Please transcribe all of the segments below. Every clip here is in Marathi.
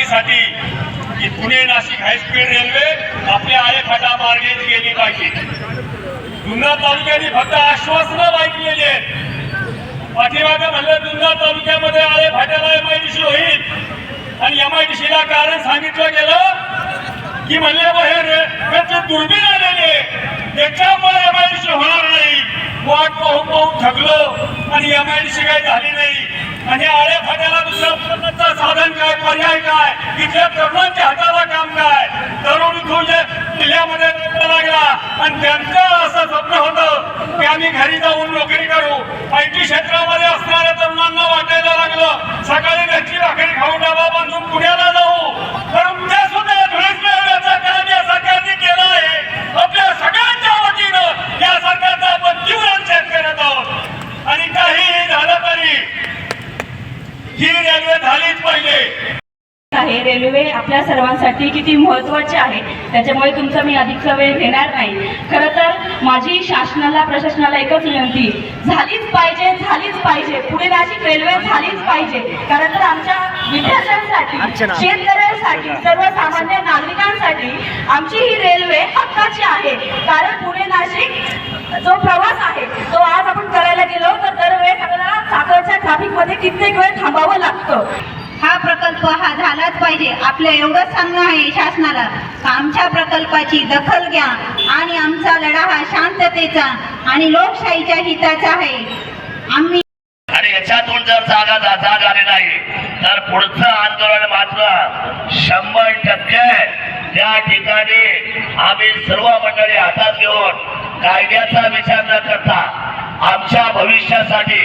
वाटचालीसाठी की पुणे नाशिक हायस्पीड रेल्वे आपल्या आळेफाटा मार्गेच गेली पाहिजे. जुन्नर तालुक्याने फक्त आश्वासनं ऐकलेली आहेत. पाठीमागे म्हणलं जुन्नर तालुक्यामध्ये आळेफाट्याला MIDC होईल आणि MIDCला कारण सांगितलं गेलं की म्हणले हे दुर्बीण आलेले त्याच्यामुळे MIDC होणार नाही. वाट पाहून पाहून थकलो आणि MIDC काही झाली नाही. आणि आळेफाट्याला दुसरं उत्पन्नाचं साधन काय, पर्याय काय, इथल्या तरुणांच्या हाताला काम काय. तरुण जिल्ह्यामध्ये लागला आणि त्यांचं असं स्वप्न होतं की आम्ही घरी जाऊन नोकरी करू. IT क्षेत्रामध्ये असणाऱ्या तरुणांना वाटायला लागलं सकाळी घरची भाकरी खाऊन डबा बांधून पुण्याला जाऊ. पण त्या सुद्धा धुळीस मिळवण्याचं काम या सरकारने केलं आहे. आपल्या सगळ्यांच्या वतीनं या सरकारचा आपण तीव्र निषेध करत आहोत. आणि काहीही झालं तरी ही रेल्वे झालीच पाहिजे. रेल्वे आपल्या सर्वांसाठी किती महत्त्वाची आहे त्याच्यामुळे तुमचा मी अधिकचा वेळ घेणार नाही. खरं तर माझी शासनाला प्रशासनाला एकच विनंती, झालीच पाहिजे पुणे नाशिक रेल्वे झालीच पाहिजे. कारण तर आमच्या विद्यार्थ्यांसाठी, शेतकऱ्यांसाठी, सर्वसामान्य नागरिकांसाठी आमची ही रेल्वे हक्काची आहे. कारण पुणे नाशिक जो प्रवास आहे तो आज आपण करायला गेलो तर दरवेळेस आपल्याला साखरच्या ट्रॅफिक मध्ये कित्येक वेळ थांबावं लागतं. हा प्रकल्प हा झालाच पाहिजे. आपलं एवढंच सांगणं आहे शासनाला, आमच्या प्रकल्पाची दखल घ्या आणि आमचा लढा हा शांततेचा आणि लोकशाहीच्या हिताचा आहे. आम्ही आणि याच्यातून जर जागा झाली नाही तर पुढचं आंदोलन मात्र 100% त्या ठिकाणी आम्ही सर्व मंडळी हातात घेऊन कायद्याचा विचार न करता आमच्या भविष्यासाठी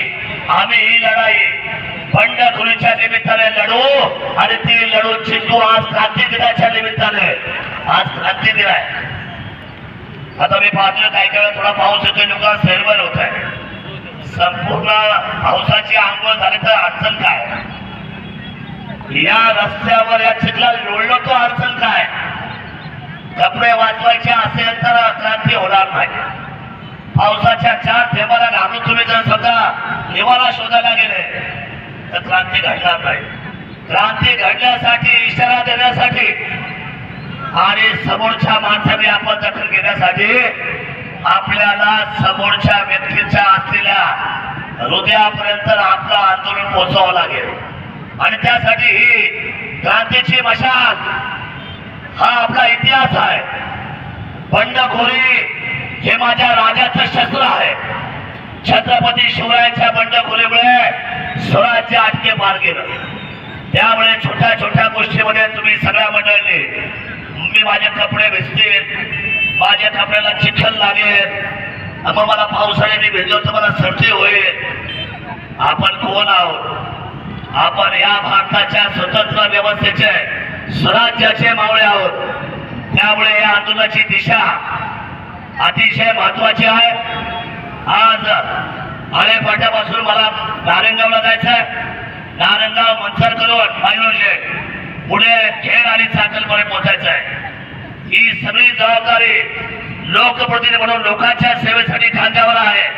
आम्ही ही लढाई बंडखोरीच्या निमित्ताने लढू आणि ती लढून जिंकू. आज क्रांती दिनाच्या निमित्ताने आज क्रांती दिन आहे. आता मी पाहतोय काही वेळा थोडा पाऊस येतोय, लोक सैरभर होत आहे. संपूर्ण पावसाची आंघोळ झाली तर अडचण काय, या रस्त्यावर या चिखलात लोळलो तो अडचण काय. कपडे वाचवायचे असेल तर क्रांती होणार नाही. पावसाच्या 4 थेंबाला घालून तुम्ही जर स्वतः निवारा शोधायला गेले तर क्रांती घडणार नाही. क्रांती घडण्यासाठी, इशारा देण्यासाठी आणि समोरच्या माणसाने आपण दखल घेण्यासाठी आपल्याला समोरच्या व्यक्तीच्या असलेल्या हृदयापर्यंत आपलं आंदोलन पोहोचवावं लागेल. आणि त्यासाठी ही क्रांतीची मशाल हा आपला इतिहास आहे. बंडखोरी हे माझ्या राजाचं शस्त्र आहे. छत्रपती शिवरायांच्या बंडखोरीमुळे स्वराज्य आटके मार गेलं. त्यामुळे छोट्या छोट्या गोष्टीमध्ये तुम्ही सगळ्या मंडळींनी, मी माझे कपडे भिजतील, माझ्या कपड्याला चिखल लागेल, मग मला पावसाळ्याने भिजलो तर मला सर्दी होईल. आपण कोण आहोत? आपण या भारताच्या स्वतंत्र व्यवस्थेचे, स्वराज्याचे मावळे आहोत. त्यामुळे या आंदोलनाची दिशा अतिशय महत्वाची आहे. आज आळेफाट्यापासून मला नारायणगावला जायचं आहे. नारायणगाव मनसर करून मायनोशे पुढे खेड आणि चाकलपर्यंत पोहोचायचं आहे. ही सगळी जबाबदारी लोकप्रतिनिधी म्हणून लोकांच्या सेवेसाठी खांद्यावर आहे.